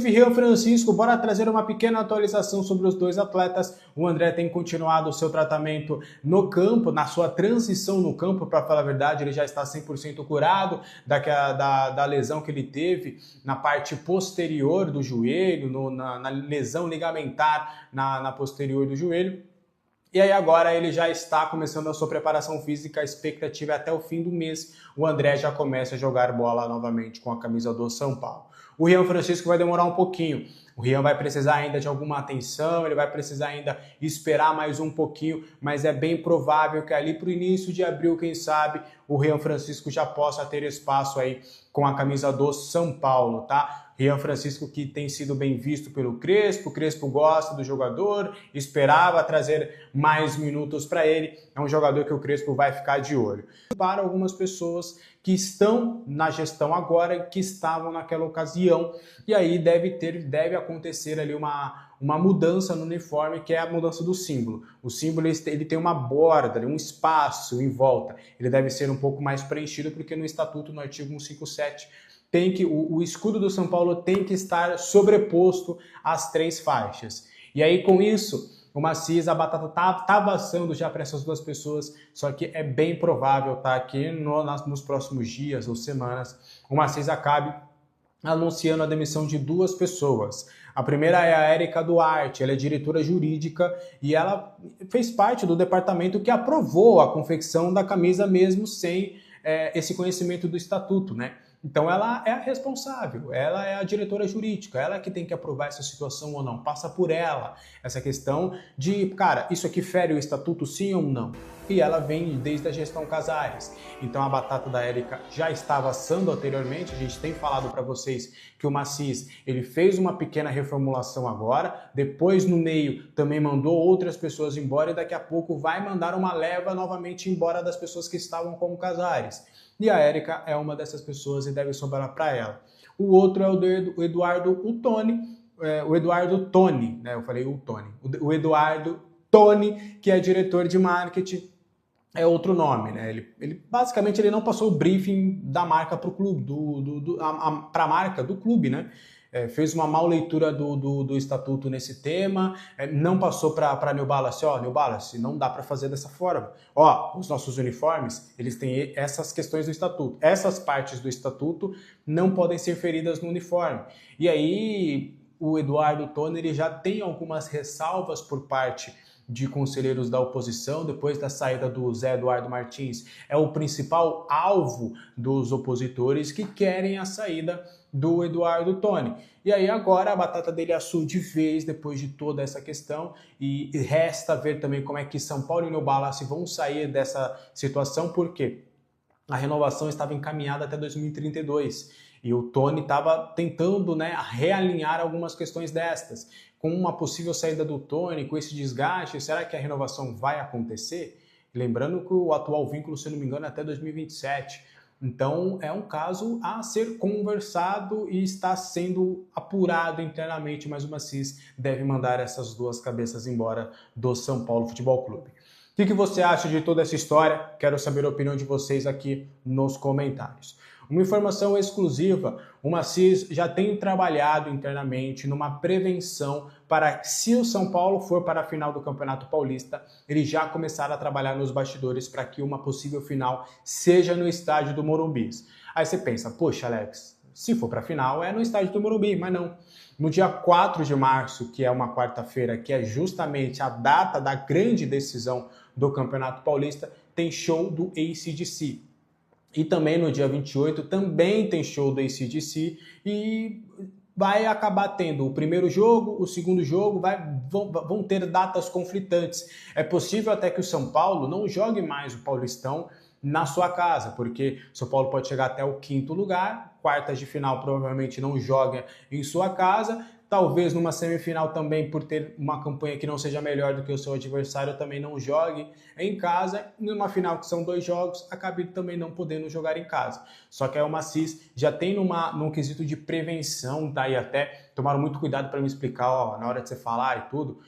Rian Francisco, bora trazer uma pequena atualização sobre os dois atletas. O André tem continuado o seu tratamento no campo, na sua transição no campo, para falar a verdade, ele já está 100% curado da lesão que ele teve na parte posterior do joelho, na lesão ligamentar na posterior do joelho. E aí agora ele já está começando a sua preparação física, a expectativa é até o fim do mês o André já começa a jogar bola novamente com a camisa do São Paulo. O Rian Francisco vai demorar um pouquinho, o Rian vai precisar ainda de alguma atenção, ele vai precisar ainda esperar mais um pouquinho, mas é bem provável que ali para o início de abril, quem sabe, o Rian Francisco já possa ter espaço aí com a camisa do São Paulo, tá? Rian Francisco que tem sido bem visto pelo Crespo, o Crespo gosta do jogador, esperava trazer mais minutos para ele, é um jogador que o Crespo vai ficar de olho. Para algumas pessoas que estão na gestão agora, que estavam naquela ocasião, e aí deve acontecer ali uma mudança no uniforme, que é a mudança do símbolo. O símbolo ele tem uma borda, um espaço em volta, ele deve ser um pouco mais preenchido, porque no estatuto, no artigo 157, o escudo do São Paulo tem que estar sobreposto às 3 faixas. E aí, com isso, o Maciz, a batata tá avançando já para essas duas pessoas, só que é bem provável, tá, que nos próximos dias ou semanas o Maciz acabe anunciando a demissão de 2 pessoas. A primeira é a Érica Duarte, ela é diretora jurídica e ela fez parte do departamento que aprovou a confecção da camisa mesmo sem esse conhecimento do estatuto, né? Então ela é a responsável, ela é a diretora jurídica, ela que tem que aprovar essa situação ou não, passa por ela essa questão de, cara, isso aqui fere o estatuto sim ou não? E ela vem desde a gestão Casares. Então a batata da Érica já estava assando anteriormente, a gente tem falado para vocês que o Maciz, ele fez uma pequena reformulação agora, depois no meio também mandou outras pessoas embora e daqui a pouco vai mandar uma leva novamente embora das pessoas que estavam como Casares. E a Érica é uma dessas pessoas e deve sobrar para ela. O outro é o Eduardo Toni, né? Eu falei o Tony. O Eduardo Toni, que é diretor de marketing, é outro nome, né? Ele basicamente ele não passou o briefing da marca para o clube, para a marca do clube, né? Fez uma mal leitura do estatuto nesse tema, não passou para New Balance, New Balance, não dá para fazer dessa forma. Os nossos uniformes, eles têm essas questões do estatuto, essas partes do estatuto não podem ser feridas no uniforme. E aí o Eduardo Toner ele já tem algumas ressalvas por parte de conselheiros da oposição, depois da saída do Zé Eduardo Martins, é o principal alvo dos opositores que querem a saída do Eduardo Toni. E aí agora a batata dele assou de vez depois de toda essa questão e resta ver também como é que São Paulo e New Balance vão sair dessa situação, porque a renovação estava encaminhada até 2032 e o Toni estava tentando, né, realinhar algumas questões destas. Com uma possível saída do Toni, com esse desgaste, será que a renovação vai acontecer? Lembrando que o atual vínculo, se não me engano, é até 2027. Então, é um caso a ser conversado e está sendo apurado internamente, mas o Maciz deve mandar essas 2 cabeças embora do São Paulo Futebol Clube. O que você acha de toda essa história? Quero saber a opinião de vocês aqui nos comentários. Uma informação exclusiva, o Maciz já tem trabalhado internamente numa prevenção para, se o São Paulo for para a final do Campeonato Paulista, ele já começar a trabalhar nos bastidores para que uma possível final seja no estádio do Morumbi. Aí você pensa, poxa Alex, se for para a final é no estádio do Morumbi, mas não. No dia 4 de março, que é uma quarta-feira, que é justamente a data da grande decisão do Campeonato Paulista, tem show do AC/DC. E também no dia 28 também tem show do AC/DC e vai acabar tendo o primeiro jogo, o segundo jogo, vão ter datas conflitantes. É possível até que o São Paulo não jogue mais o Paulistão na sua casa, porque o São Paulo pode chegar até o 5º lugar, quartas de final provavelmente não joga em sua casa, talvez numa semifinal também, por ter uma campanha que não seja melhor do que o seu adversário, também não jogue em casa. Numa final que são 2 jogos, acabe também não podendo jogar em casa. Só que aí o Maciz já tem num quesito de prevenção, tá? E até tomaram muito cuidado para me explicar, na hora de você falar e tudo,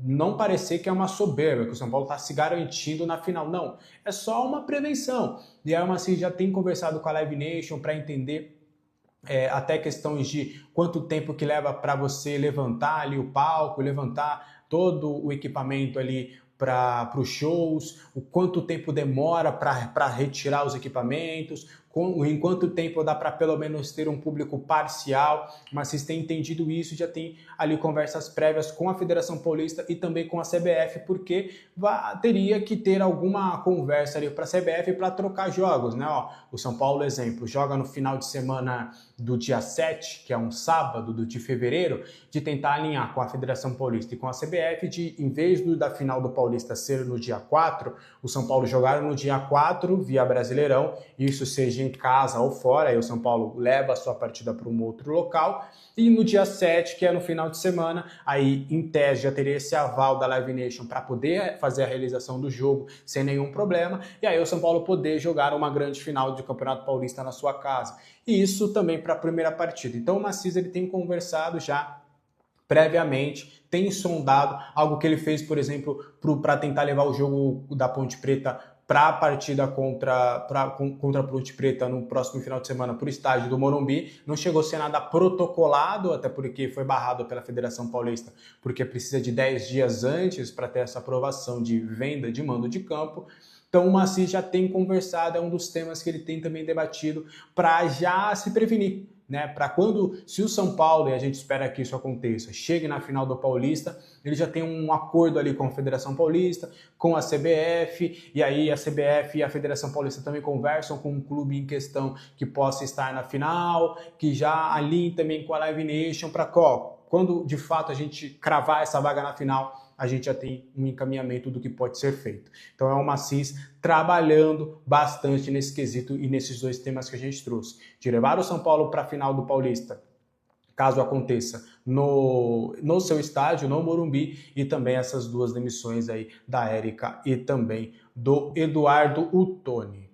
não parecer que é uma soberba, que o São Paulo está se garantindo na final. Não, é só uma prevenção. E aí o Maciz já tem conversado com a Live Nation para entender até questões de quanto tempo que leva para você levantar ali o palco, levantar todo o equipamento ali para os shows, o quanto tempo demora para retirar os equipamentos, em quanto tempo dá para pelo menos ter um público parcial, mas vocês têm entendido isso, já tem ali conversas prévias com a Federação Paulista e também com a CBF, porque teria que ter alguma conversa ali para a CBF para trocar jogos, né? Ó, o São Paulo, exemplo, joga no final de semana do dia 7, que é um sábado de fevereiro, de tentar alinhar com a Federação Paulista e com a CBF, de em vez da final do Paulista ser no dia 4, o São Paulo jogar no dia 4 via Brasileirão, isso seja em casa ou fora, aí o São Paulo leva a sua partida para um outro local, e no dia 7, que é no final de semana, aí em tese já teria esse aval da Live Nation para poder fazer a realização do jogo sem nenhum problema, e aí o São Paulo poder jogar uma grande final de Campeonato Paulista na sua casa. E isso também para a primeira partida. Então o Maciz ele tem conversado já previamente, tem sondado, algo que ele fez, por exemplo, para tentar levar o jogo da Ponte Preta para a partida contra a Ponte Preta no próximo final de semana para o estádio do Morumbi. Não chegou a ser nada protocolado, até porque foi barrado pela Federação Paulista, porque precisa de 10 dias antes para ter essa aprovação de venda de mando de campo. Então o Maciz já tem conversado, é um dos temas que ele tem também debatido para já se prevenir, né? Para quando, se o São Paulo, e a gente espera que isso aconteça, chegue na final do Paulista, ele já tem um acordo ali com a Federação Paulista, com a CBF, e aí a CBF e a Federação Paulista também conversam com um clube em questão que possa estar na final, que já alinhe também com a Live Nation, para quando de fato a gente cravar essa vaga na final, a gente já tem um encaminhamento do que pode ser feito. Então é o Maciz trabalhando bastante nesse quesito e nesses dois temas que a gente trouxe. De levar o São Paulo para a final do Paulista, caso aconteça no seu estádio, no Morumbi, e também essas duas demissões aí da Érica e também do Eduardo Tony.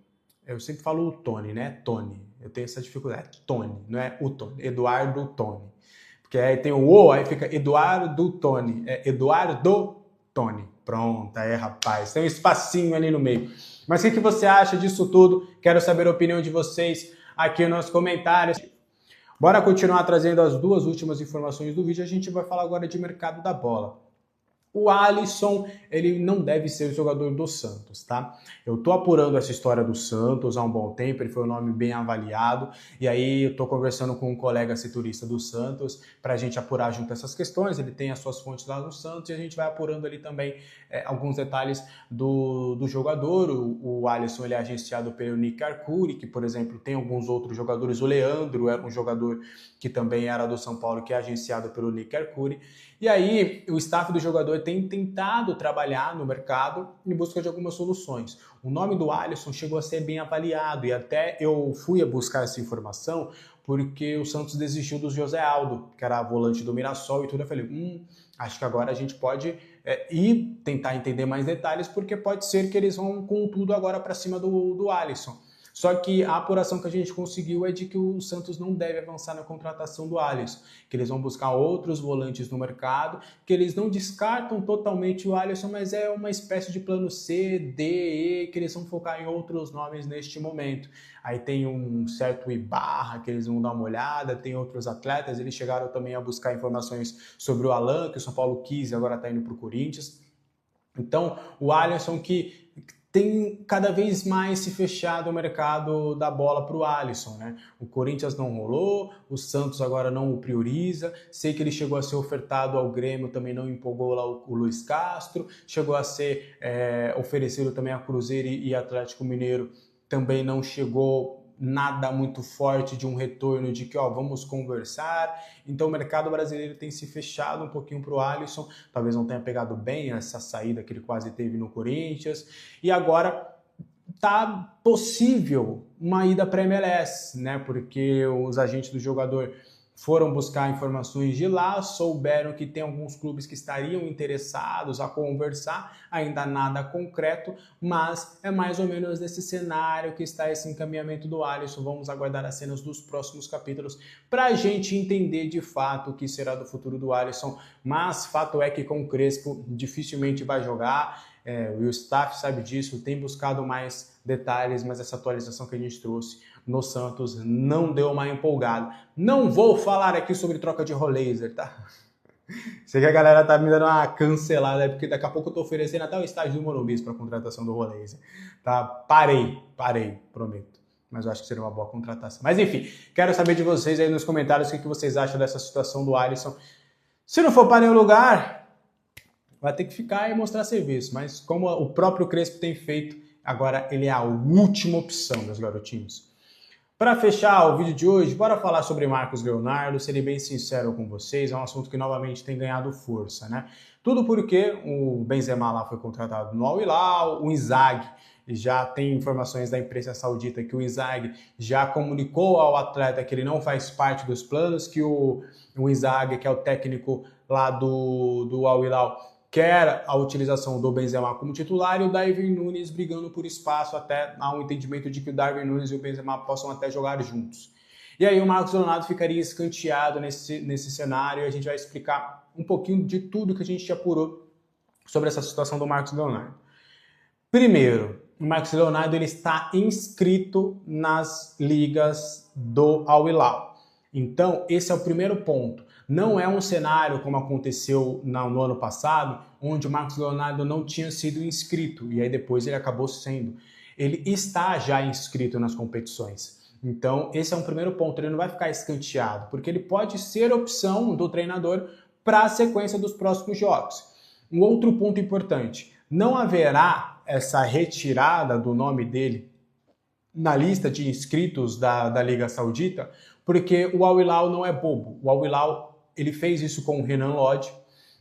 Eu sempre falo o Tony, né? Tony. Eu tenho essa dificuldade. Tony, não é o Tony. Eduardo Tony. Porque aí tem o O, aí fica Eduardo Tony. É Eduardo Tony. Pronto, aí rapaz, tem um espacinho ali no meio. Mas o que você acha disso tudo? Quero saber a opinião de vocês aqui nos comentários. Bora continuar trazendo as duas últimas informações do vídeo. A gente vai falar agora de mercado da bola. O Alisson, ele não deve ser o jogador do Santos, tá? Eu tô apurando essa história do Santos há um bom tempo, ele foi um nome bem avaliado, e aí eu tô conversando com um colega setorista do Santos pra gente apurar junto essas questões, ele tem as suas fontes lá no Santos, e a gente vai apurando ali também alguns detalhes do jogador. O Alisson, ele é agenciado pelo Nick Arcuri, que, por exemplo, tem alguns outros jogadores, o Leandro é um jogador que também era do São Paulo, que é agenciado pelo Nick Arcuri. E aí, o staff do jogador tem tentado trabalhar no mercado em busca de algumas soluções. O nome do Alisson chegou a ser bem avaliado, e até eu fui a buscar essa informação porque o Santos desistiu do José Aldo, que era volante do Mirassol e tudo. Eu falei, acho que agora a gente pode ir tentar entender mais detalhes, porque pode ser que eles vão com tudo agora para cima do Alisson. Só que a apuração que a gente conseguiu é de que o Santos não deve avançar na contratação do Alisson, que eles vão buscar outros volantes no mercado, que eles não descartam totalmente o Alisson, mas é uma espécie de plano C, D, E, que eles vão focar em outros nomes neste momento. Aí tem um certo Ibarra, que eles vão dar uma olhada, tem outros atletas, eles chegaram também a buscar informações sobre o Alan, que o São Paulo quis e agora está indo para o Corinthians. Então, o Alisson que tem cada vez mais se fechado o mercado da bola para o Alisson, né? O Corinthians não rolou, o Santos agora não o prioriza, sei que ele chegou a ser ofertado ao Grêmio, também não empolgou lá o Luiz Castro, chegou a ser oferecido também a Cruzeiro e Atlético Mineiro, também não chegou nada muito forte de um retorno de que vamos conversar. Então o mercado brasileiro tem se fechado um pouquinho para o Alisson, talvez não tenha pegado bem essa saída que ele quase teve no Corinthians, e agora tá possível uma ida para a MLS, né? Porque os agentes do jogador foram buscar informações de lá, souberam que tem alguns clubes que estariam interessados a conversar, ainda nada concreto, mas é mais ou menos nesse cenário que está esse encaminhamento do Alisson. Vamos aguardar as cenas dos próximos capítulos para a gente entender de fato o que será do futuro do Alisson, mas fato é que com o Crespo dificilmente vai jogar. O staff sabe disso, tem buscado mais detalhes, mas essa atualização que a gente trouxe no Santos não deu uma empolgada. Não vou falar aqui sobre troca de Roleiser, tá? Sei que a galera tá me dando uma cancelada, porque daqui a pouco eu tô oferecendo até o estágio do Morumbi para contratação do Roleiser, tá? Parei, prometo. Mas eu acho que seria uma boa contratação. Mas enfim, quero saber de vocês aí nos comentários o que vocês acham dessa situação do Alisson. Se não for para nenhum lugar, vai ter que ficar e mostrar serviço. Mas como o próprio Crespo tem feito, agora ele é a última opção, meus garotinhos. Para fechar o vídeo de hoje, bora falar sobre Marcos Leonardo. Serei bem sincero com vocês, é um assunto que novamente tem ganhado força, né? Tudo porque o Benzema lá foi contratado no Al Hilal, o Inzaghi já tem informações da imprensa saudita que o Inzaghi já comunicou ao atleta que ele não faz parte dos planos, que o Inzaghi, que é o técnico lá do Al Hilal, quer a utilização do Benzema como titular e o Darwin Núñez brigando por espaço até há um entendimento de que o Darwin Núñez e o Benzema possam até jogar juntos. E aí o Marcos Leonardo ficaria escanteado nesse cenário e a gente vai explicar um pouquinho de tudo que a gente apurou sobre essa situação do Marcos Leonardo. Primeiro, o Marcos Leonardo ele está inscrito nas ligas do Al Hilal. Então, esse é o primeiro ponto. Não é um cenário como aconteceu no ano passado, onde o Marcos Leonardo não tinha sido inscrito, e aí depois ele acabou sendo. Ele está já inscrito nas competições. Então, esse é um primeiro ponto, ele não vai ficar escanteado, porque ele pode ser opção do treinador para a sequência dos próximos jogos. Um outro ponto importante, não haverá essa retirada do nome dele na lista de inscritos da Liga Saudita, porque o Al Hilal não é bobo. O Al Hilal ele fez isso com o Renan Lodge,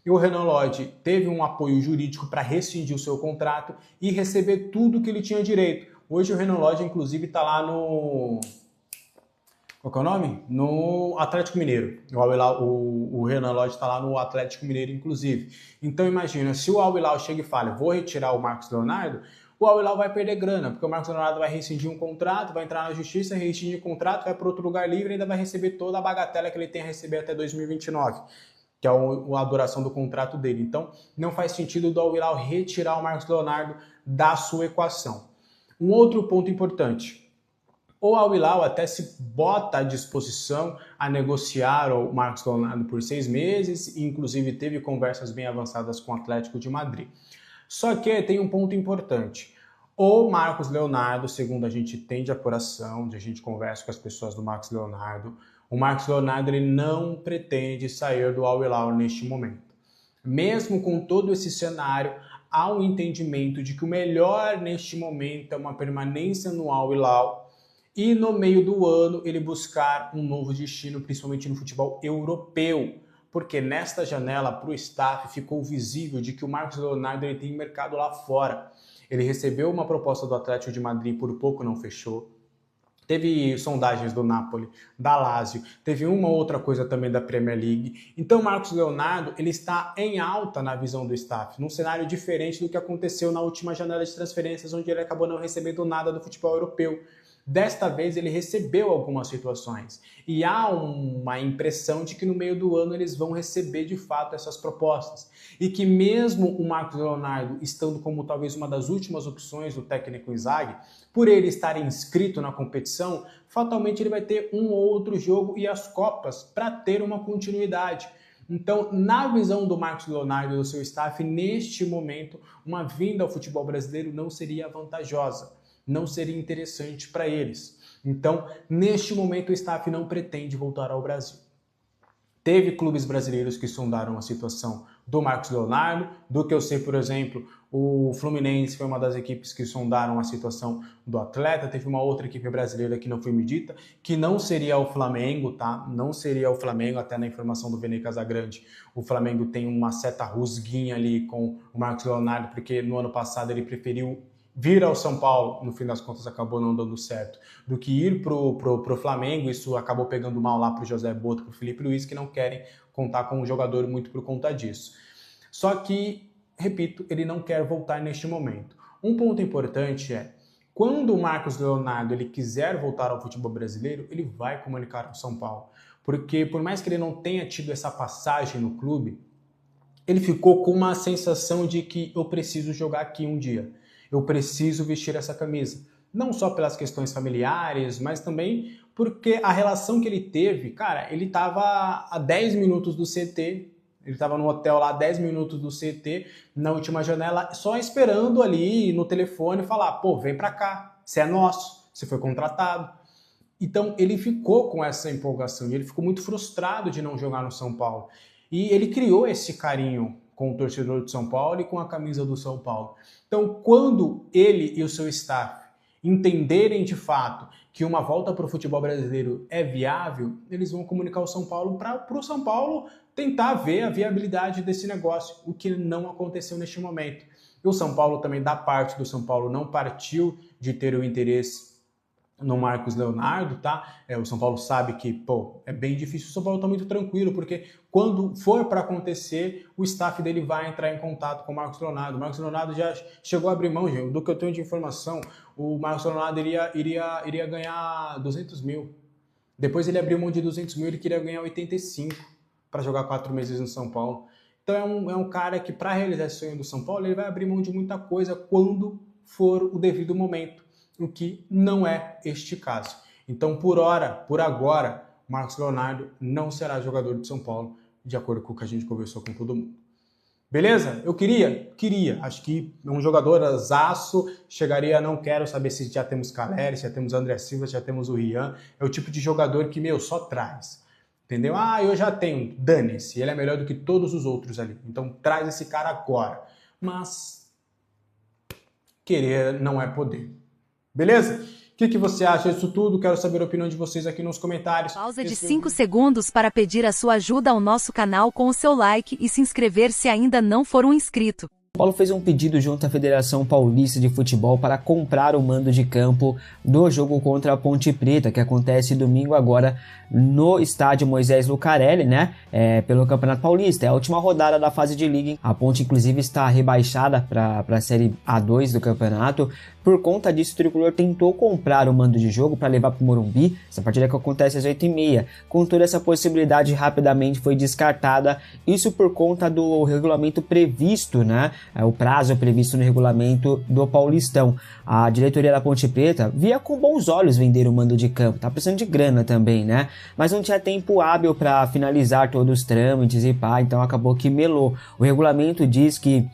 e o Renan Lodge teve um apoio jurídico para rescindir o seu contrato e receber tudo que ele tinha direito. Hoje o Renan Lodge, inclusive, está lá no... Qual que é o nome? No Atlético Mineiro. O Renan Lodge está lá no Atlético Mineiro, inclusive. Então imagina, se o Al Hilal chega e fala, vou retirar o Marcos Leonardo, o Al Hilal vai perder grana, porque o Marcos Leonardo vai rescindir um contrato, vai entrar na justiça, rescindir o contrato, vai para outro lugar livre e ainda vai receber toda a bagatela que ele tem a receber até 2029, que é a duração do contrato dele. Então, não faz sentido do Al Hilal retirar o Marcos Leonardo da sua equação. Um outro ponto importante, o Al Hilal até se bota à disposição a negociar o Marcos Leonardo por 6 meses, e inclusive teve conversas bem avançadas com o Atlético de Madrid. Só que tem um ponto importante. O Marcos Leonardo, segundo a gente tem de apuração, a gente conversa com as pessoas do Marcos Leonardo, o Marcos Leonardo ele não pretende sair do Al Hilal neste momento. Mesmo com todo esse cenário, há um entendimento de que o melhor neste momento é uma permanência no Al Hilal e no meio do ano ele buscar um novo destino, principalmente no futebol europeu. Porque nesta janela, para o staff, ficou visível de que o Marcos Leonardo ele tem mercado lá fora. Ele recebeu uma proposta do Atlético de Madrid, por pouco não fechou. Teve sondagens do Napoli, da Lazio, teve uma outra coisa também da Premier League. Então o Marcos Leonardo ele está em alta na visão do staff, num cenário diferente do que aconteceu na última janela de transferências, onde ele acabou não recebendo nada do futebol europeu. Desta vez ele recebeu algumas situações e há uma impressão de que no meio do ano eles vão receber de fato essas propostas e que mesmo o Marcos Leonardo estando como talvez uma das últimas opções do técnico Inzaghi, por ele estar inscrito na competição, fatalmente ele vai ter um ou outro jogo e as Copas para ter uma continuidade. Então, na visão do Marcos Leonardo e do seu staff, neste momento, uma vinda ao futebol brasileiro não seria vantajosa. Não seria interessante para eles. Então, neste momento, o staff não pretende voltar ao Brasil. Teve clubes brasileiros que sondaram a situação do Marcos Leonardo, do que eu sei, por exemplo, o Fluminense foi uma das equipes que sondaram a situação do atleta, teve uma outra equipe brasileira que não foi medida, que não seria o Flamengo, tá? Não seria o Flamengo, até na informação do Vene Casagrande, o Flamengo tem uma certa rusguinha ali com o Marcos Leonardo, porque no ano passado ele preferiu vir ao São Paulo, no fim das contas acabou não dando certo, do que ir pro Flamengo. Isso acabou pegando mal lá pro José Boto, pro Felipe Luiz, que não querem contar com um jogador muito por conta disso. Só que, repito, ele não quer voltar neste momento. Um ponto importante é, quando o Marcos Leonardo ele quiser voltar ao futebol brasileiro, ele vai comunicar com o São Paulo. Porque por mais que ele não tenha tido essa passagem no clube, ele ficou com uma sensação de que eu preciso jogar aqui um dia. Eu preciso vestir essa camisa. não só pelas questões familiares, mas também porque a relação que ele teve, cara, ele estava a 10 minutos do CT, ele estava no hotel lá, 10 minutos do CT, na última janela, só esperando ali no telefone falar, pô, vem pra cá, você é nosso, você foi contratado. Então ele ficou com essa empolgação e ele ficou muito frustrado de não jogar no São Paulo. E ele criou esse carinho com o torcedor de São Paulo e com a camisa do São Paulo. Então, quando ele e o seu staff entenderem de fato que uma volta para o futebol brasileiro é viável, eles vão comunicar ao São Paulo para o São Paulo tentar ver a viabilidade desse negócio, o que não aconteceu neste momento. E o São Paulo também, da parte do São Paulo, não partiu de ter o interesse no Marcos Leonardo, tá? O São Paulo sabe que, pô, é bem difícil, o São Paulo tá muito tranquilo, porque quando for para acontecer, o staff dele vai entrar em contato com o Marcos Leonardo. O Marcos Leonardo já chegou a abrir mão, gente, do que eu tenho de informação, o Marcos Leonardo iria ganhar 200 mil. Depois ele abriu mão de 200 mil, ele queria ganhar 85 para jogar 4 meses no São Paulo. Então é um cara que, para realizar esse sonho do São Paulo, ele vai abrir mão de muita coisa quando for o devido momento, o que não é este caso. Então, por agora, Marcos Leonardo não será jogador de São Paulo, de acordo com o que a gente conversou com todo mundo. Beleza? Eu queria. Acho que um jogador azaço chegaria, não quero saber se já temos Caleri, se já temos André Silva, se já temos o Rian. É o tipo de jogador que, só traz. Entendeu? Eu já tenho. Dane-se, ele é melhor do que todos os outros ali. Então, traz esse cara agora. Mas querer não é poder. Beleza? O que você acha disso tudo? Quero saber a opinião de vocês aqui nos comentários. Pausa de 5 segundos para pedir a sua ajuda ao nosso canal com o seu like e se inscrever se ainda não for um inscrito. Paulo fez um pedido junto à Federação Paulista de Futebol para comprar o mando de campo do jogo contra a Ponte Preta, que acontece domingo agora no estádio Moisés Lucarelli, né? Pelo Campeonato Paulista. É a última rodada da fase de liga. A Ponte, inclusive, está rebaixada para a Série A2 do campeonato. Por conta disso, o Tricolor tentou comprar o mando de jogo para levar para o Morumbi, essa partida que acontece às 8h30. Contudo, essa possibilidade rapidamente foi descartada, isso por conta do regulamento previsto, né? O prazo previsto no regulamento do Paulistão. A diretoria da Ponte Preta via com bons olhos vender o mando de campo, tá precisando de grana também, né? Mas não tinha tempo hábil para finalizar todos os trâmites e pá, então acabou que melou. O regulamento diz que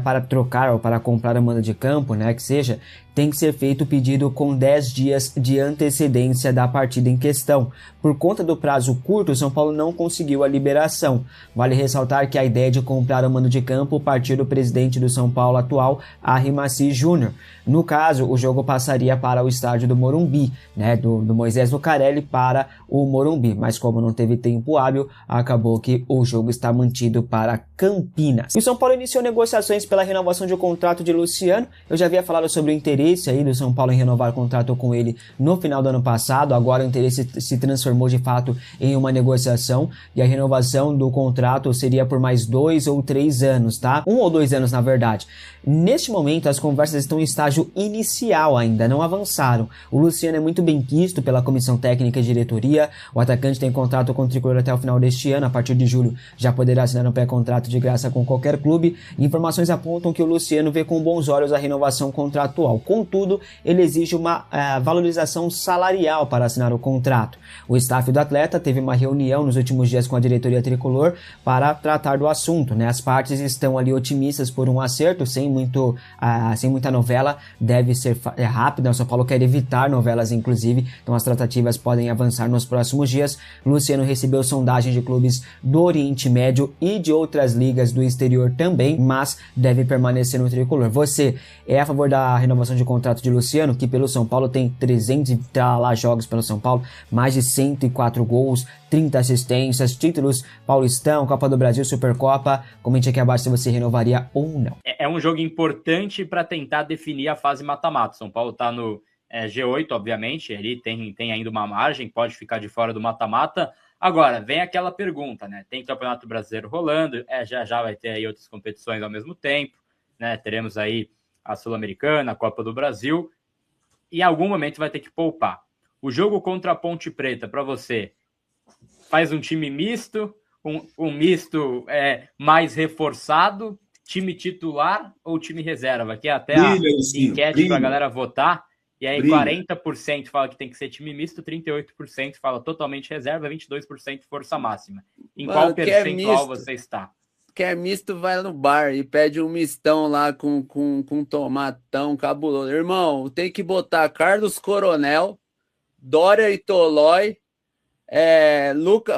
para trocar ou para comprar a mando de campo, né, que seja, tem que ser feito o pedido com 10 dias de antecedência da partida em questão. Por conta do prazo curto, o São Paulo não conseguiu a liberação. Vale ressaltar que a ideia de comprar o mando de campo partiu do presidente do São Paulo atual, Arry Maci Júnior. No caso, o jogo passaria para o estádio do Morumbi, né, do Moisés Lucarelli para o Morumbi. Mas como não teve tempo hábil, acabou que o jogo está mantido para Campinas. E o São Paulo iniciou negociações pela renovação de contrato de Luciano. Eu já havia falado sobre o interesse aí do São Paulo em renovar o contrato com ele no final do ano passado. Agora o interesse se transformou de fato em uma negociação e a renovação do contrato seria por mais 2 ou 3 anos, tá? 1 ou 2 anos, na verdade. Neste momento, as conversas estão em estágio inicial ainda, não avançaram. O Luciano é muito bem quisto pela comissão técnica e diretoria. O atacante tem contrato com o Tricolor até o final deste ano. A partir de julho já poderá assinar um pré-contrato de graça com qualquer clube. Informações apontam que o Luciano vê com bons olhos a renovação contratual. Contudo, ele exige uma valorização salarial para assinar o contrato. O staff do atleta teve uma reunião nos últimos dias com a diretoria tricolor para tratar do assunto, né? As partes estão ali otimistas por um acerto, sem muita novela, deve ser rápida. O São Paulo quer evitar novelas, inclusive, então as tratativas podem avançar nos próximos dias. Luciano recebeu sondagens de clubes do Oriente Médio e de outras ligas do exterior também, mas deve permanecer no tricolor. Você é a favor da renovação de contrato de Luciano, que pelo São Paulo tem 300 e lá jogos pelo São Paulo, mais de 104 gols, 30 assistências, títulos Paulistão, Copa do Brasil, Supercopa? Comente aqui abaixo se você renovaria ou não. É um jogo importante para tentar definir a fase mata-mata. São Paulo está no G8, obviamente, ele tem ainda uma margem, pode ficar de fora do mata-mata. Agora, vem aquela pergunta, né? Tem Campeonato Brasileiro rolando, já vai ter aí outras competições ao mesmo tempo, né? Teremos aí a Sul-Americana, a Copa do Brasil, e em algum momento vai ter que poupar. O jogo contra a Ponte Preta, para você, faz um time misto, um misto mais reforçado, time titular ou time reserva? Aqui é até a enquete para a galera votar. E aí Briga. 40% fala que tem que ser time misto, 38% fala totalmente reserva, 22% força máxima. Em Mano, qual que é percentual misto. você está? Quer misto, vai no bar e pede um mistão lá com tomatão cabuloso. Irmão, tem que botar Carlos Coronel, Dória e Tolói,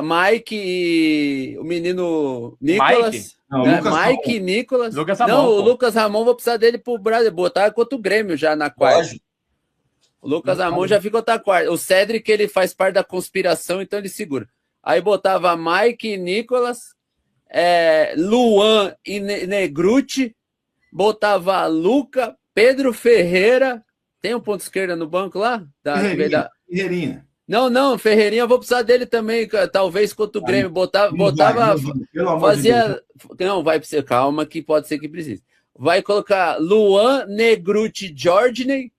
Mike e o menino Nicolas. Não, Né? Lucas Mike Ramon. e Nicolas. Lucas Ramon, Não, o pô. Lucas Ramon vou precisar dele pro Brasil. Botar contra o Grêmio já na quarta. Lógico. O Lucas Ramon já fica outra quarta. O Cedric, ele faz parte da conspiração, então ele segura. Aí botava Mike e Nicolas, Luan e Negruti, botava Luca, Pedro Ferreira. Tem um ponto esquerda no banco lá? Ferreirinha. Não, Ferreirinha, eu vou precisar dele também, talvez contra o Grêmio. Botava, Pelo amor de Deus. não, vai ser, calma, que pode ser que precise. Vai colocar Luan, Negruti, Jorginey,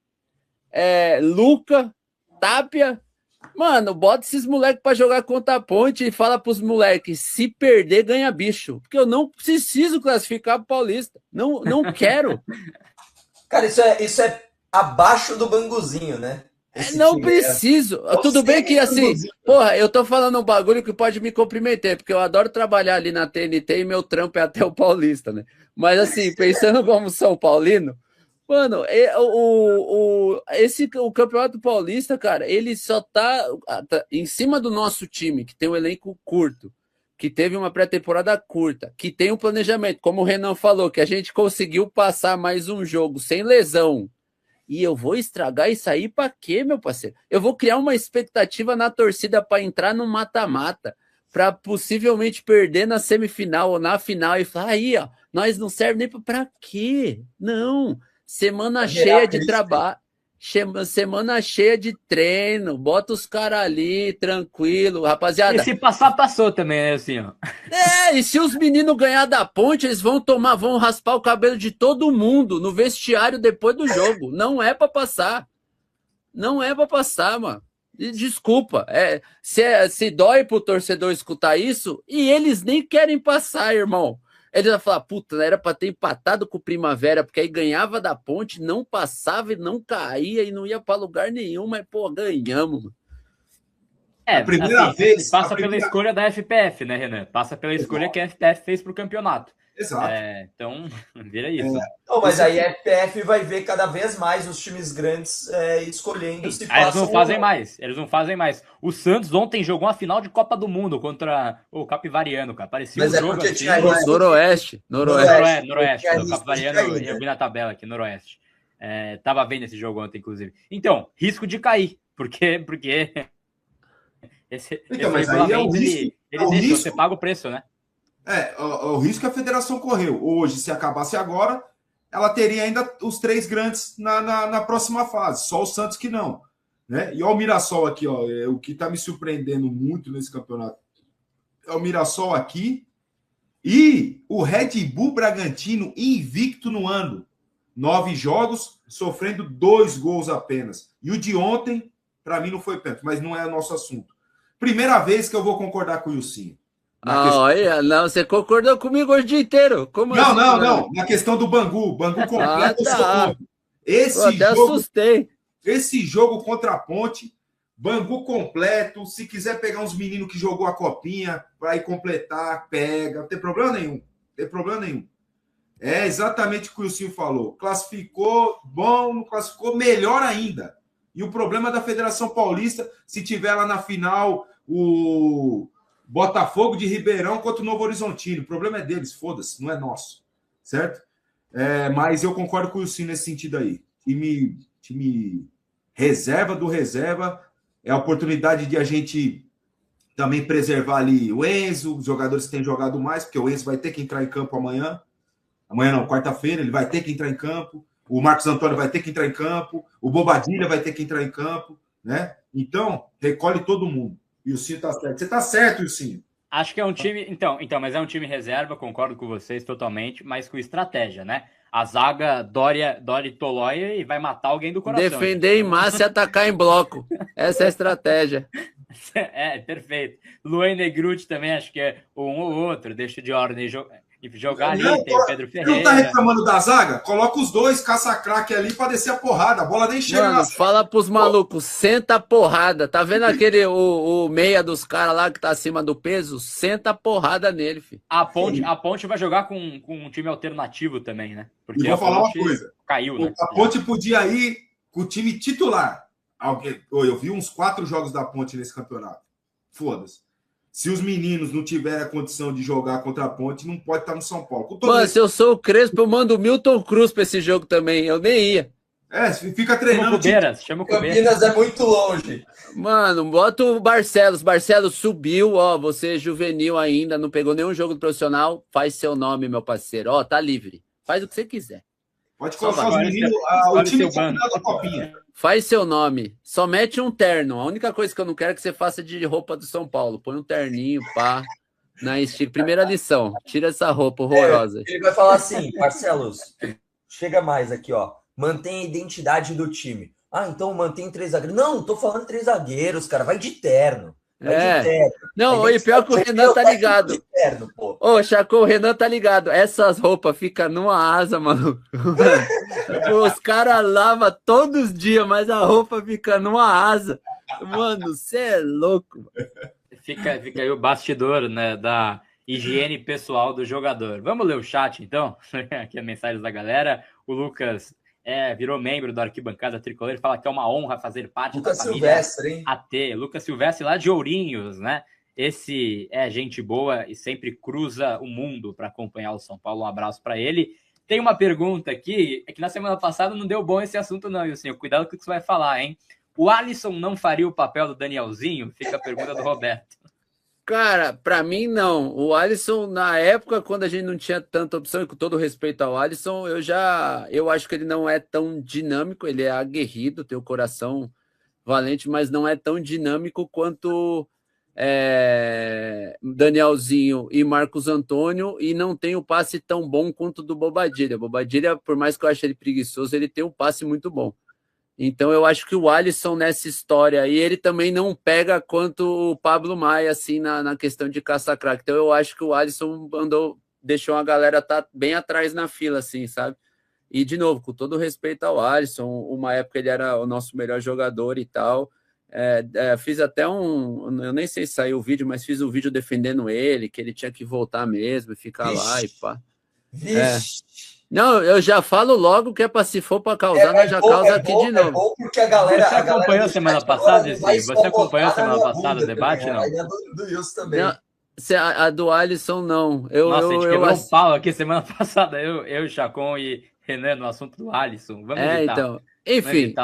Luca, Tapia. Mano, bota esses moleques pra jogar contra a Ponte e fala pros moleques, se perder, ganha bicho. Porque eu não preciso classificar pro Paulista. Não quero. Cara, isso é abaixo do Banguzinho, né? Esse Não time preciso. Tudo bem que assim, porra, eu tô falando um bagulho que pode me comprometer, porque eu adoro trabalhar ali na TNT e meu trampo é até o Paulista, né? Mas assim, pensando como São Paulino, mano, o Campeonato Paulista, cara, ele só tá em cima do nosso time, que tem um elenco curto, que teve uma pré-temporada curta, que tem um planejamento, como o Renan falou, que a gente conseguiu passar mais um jogo sem lesão. E eu vou estragar isso aí pra quê, meu parceiro? Eu vou criar uma expectativa na torcida para entrar no mata-mata, para possivelmente perder na semifinal ou na final e falar, aí, ó, nós não serve nem pra quê? Não. Semana cheia de trabalho, semana cheia de treino, bota os caras ali, tranquilo, rapaziada. E se passar, passou também, né, assim, ó. E se os meninos ganhar da Ponte, eles vão raspar o cabelo de todo mundo no vestiário depois do jogo. Não é pra passar. Não é pra passar, mano. Desculpa. Se dói pro torcedor escutar isso, e eles nem querem passar, irmão. Eles vão falar, puta, era pra ter empatado com o Primavera, porque aí ganhava da Ponte, não passava e não caía e não ia pra lugar nenhum, mas, pô, ganhamos, mano. A primeira vez. Passa pela escolha da FPF, né, Renan? Passa pela escolha que a FPF fez pro campeonato. Exato. Então, vira isso. Não, mas aí a FPF vai ver cada vez mais os times grandes escolhendo se Eles passam não fazem ou mais. Eles não fazem mais. O Santos ontem jogou uma final de Copa do Mundo contra o Capivariano, cara. Parecia Mas um é jogo porque assim. tinha risco. Noroeste. Noroeste. Tinha O risco Capivariano, de cair, né? eu vi na tabela aqui, Noroeste. Tava vendo esse jogo ontem, inclusive. Então, risco de cair. Porque esse Mas aí é o regulamento, risco. ele deixa, você paga o preço, né? O risco que a federação correu. Hoje, se acabasse agora, ela teria ainda os 3 grandes na próxima fase. Só o Santos que não. Né? E olha o Mirassol aqui, ó, o que está me surpreendendo muito nesse campeonato. É o Mirassol aqui e o Red Bull Bragantino invicto no ano. 9 jogos, sofrendo 2 gols apenas. E o de ontem, para mim, não foi pênalti, mas não é nosso assunto. Primeira vez que eu vou concordar com o Ilcinho. Olha, não, você concordou comigo hoje o dia inteiro. Como assim, Não. Na questão do Bangu. Bangu completo, eu sou contra. Até assustei. Esse jogo contra a Ponte, Bangu completo. Se quiser pegar uns meninos que jogou a copinha para ir completar, pega. Não tem problema nenhum. É exatamente o que o Ilcinho falou. Classificou, bom, não classificou, melhor ainda. E o problema da Federação Paulista, se tiver lá na final o Botafogo de Ribeirão contra o Novo Horizontino. O problema é deles, foda-se, não é nosso. Certo? Mas eu concordo com o Ilcinho nesse sentido aí. Time reserva do reserva é a oportunidade de a gente também preservar ali o Enzo, os jogadores que têm jogado mais, porque o Enzo vai ter que entrar em campo amanhã. Amanhã não, quarta-feira, ele vai ter que entrar em campo. O Marcos Antônio vai ter que entrar em campo. O Bobadilha vai ter que entrar em campo. Né? Então, recolhe todo mundo. E o Ilcinho tá certo. Você tá certo, Ilcinho. Acho que é um time... Então, mas é um time reserva, concordo com vocês totalmente, mas com estratégia, né? A zaga Dória e Tolói e vai matar alguém do coração. Defender em massa e atacar em bloco. Essa é a estratégia. Perfeito. Luan Negruti também, acho que é um ou outro, deixa de ordem. jogar ali, Não, tem o Pedro Não tá Ferreira. reclamando da zaga? Coloca os dois, caça-craque ali pra descer a porrada. A bola nem chega Mano, na fala pros malucos, senta a porrada. Tá vendo aquele, o meia dos caras lá que tá acima do peso? Senta a porrada nele, filho. A Ponte vai jogar com um time alternativo também, né? Porque E vou a falar uma Ponte coisa. caiu, né? A Ponte podia ir com o time titular. Eu vi uns 4 jogos da Ponte nesse campeonato. Foda-se. Se os meninos não tiverem a condição de jogar contra a Ponte, não pode estar no São Paulo. Mano, se eu sou o Crespo, eu mando o Milton Cruz pra esse jogo também. Eu nem ia. Fica treinando. Chama o Cubeiras. Campinas é muito longe. Mano, bota o Barcelos. Barcelos subiu, ó. Você é juvenil ainda, não pegou nenhum jogo do profissional. Faz seu nome, meu parceiro. Ó, tá livre. Faz o que você quiser. Pode colocar os meninos. O time da copinha. Faz seu nome. Só mete um terno. A única coisa que eu não quero é que você faça de roupa do São Paulo. Põe um terninho, pá. Na estica. Primeira lição. Tira essa roupa horrorosa. Ele vai falar assim, Barcelos, chega mais aqui, ó. Mantém a identidade do time. Ah, então mantém 3 zagueiros. Não, tô falando 3 zagueiros, cara. Vai de terno. Vai de terno. Não, e pior que o Renan tá ligado. De terno, pô. Ô, Chacô, o Renan tá ligado. Essas roupas ficam numa asa, mano. Os caras lavam todos os dias, mas a roupa fica numa asa. Mano, você é louco. Fica aí o bastidor, né, da higiene pessoal do jogador. Vamos ler o chat, então? Aqui a mensagem da galera. O Lucas virou membro da Arquibancada Tricolor. Ele fala que é uma honra fazer parte Lucas da família Silvestre, hein? AT. Lucas Silvestre, lá de Ourinhos, né? Esse é gente boa e sempre cruza o mundo para acompanhar o São Paulo. Um abraço para ele. Tem uma pergunta aqui, é que na semana passada não deu bom esse assunto não, Ilcinho. Cuidado com o que você vai falar, hein? O Alisson não faria o papel do Danielzinho? Fica a pergunta do Roberto. Cara, pra mim não. O Alisson, na época, quando a gente não tinha tanta opção, e com todo respeito ao Alisson, eu acho que ele não é tão dinâmico, ele é aguerrido, tem o coração valente, mas não é tão dinâmico quanto Danielzinho e Marcos Antônio, e não tem o passe tão bom quanto o do Bobadilha. Bobadilha, por mais que eu ache ele preguiçoso, ele tem um passe muito bom. Então eu acho que o Alisson nessa história, e ele também não pega quanto o Pablo Maia, assim, na questão de caça-craque. Então eu acho que o Alisson deixou a galera tá bem atrás na fila, assim, sabe? E, de novo, com todo respeito ao Alisson, uma época ele era o nosso melhor jogador e tal. Fiz até eu nem sei se saiu o vídeo, mas fiz um vídeo defendendo ele, que ele tinha que voltar mesmo e ficar lá e pá. Não, eu já falo logo que se for para causar, nós já causa aqui de novo. É bom porque a galera... Você acompanhou semana passada, Você acompanhou semana passada o debate, não? Aí a do Wilson também. Não, a do Alisson, não. Nossa, a gente quebrou um pau aqui semana passada, eu, Chacon e Renan, no assunto do Alisson. Vamos evitar. Então, enfim,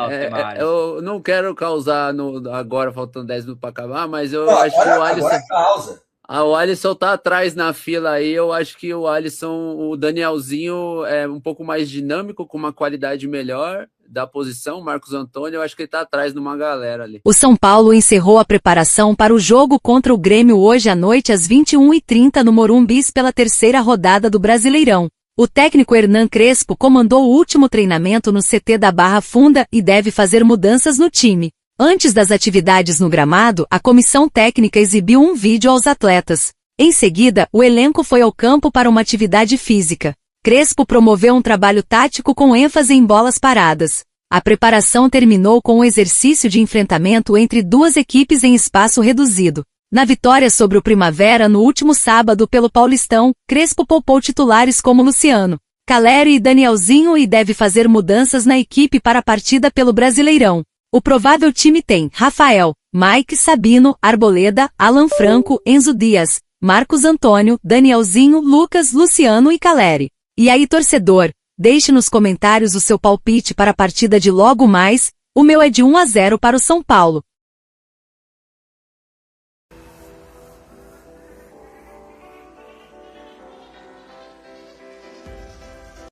eu não quero causar agora, faltando 10 minutos para acabar, mas eu acho que o Alisson... Agora causa. O Alisson tá atrás na fila aí, eu acho que o Alisson, o Danielzinho é um pouco mais dinâmico, com uma qualidade melhor da posição, Marcos Antônio, eu acho que ele tá atrás de uma galera ali. O São Paulo encerrou a preparação para o jogo contra o Grêmio hoje à noite às 21h30 no Morumbis pela 3ª rodada do Brasileirão. O técnico Hernan Crespo comandou o último treinamento no CT da Barra Funda e deve fazer mudanças no time. Antes das atividades no gramado, a comissão técnica exibiu um vídeo aos atletas. Em seguida, o elenco foi ao campo para uma atividade física. Crespo promoveu um trabalho tático com ênfase em bolas paradas. A preparação terminou com um exercício de enfrentamento entre duas equipes em espaço reduzido. Na vitória sobre o Primavera no último sábado pelo Paulistão, Crespo poupou titulares como Luciano, Caleri e Danielzinho e deve fazer mudanças na equipe para a partida pelo Brasileirão. O provável time tem Rafael, Mike Sabino, Arboleda, Alan Franco, Enzo Dias, Marcos Antônio, Danielzinho, Lucas, Luciano e Caleri. E aí, torcedor, deixe nos comentários o seu palpite para a partida de logo mais. O meu é de 1-0 para o São Paulo.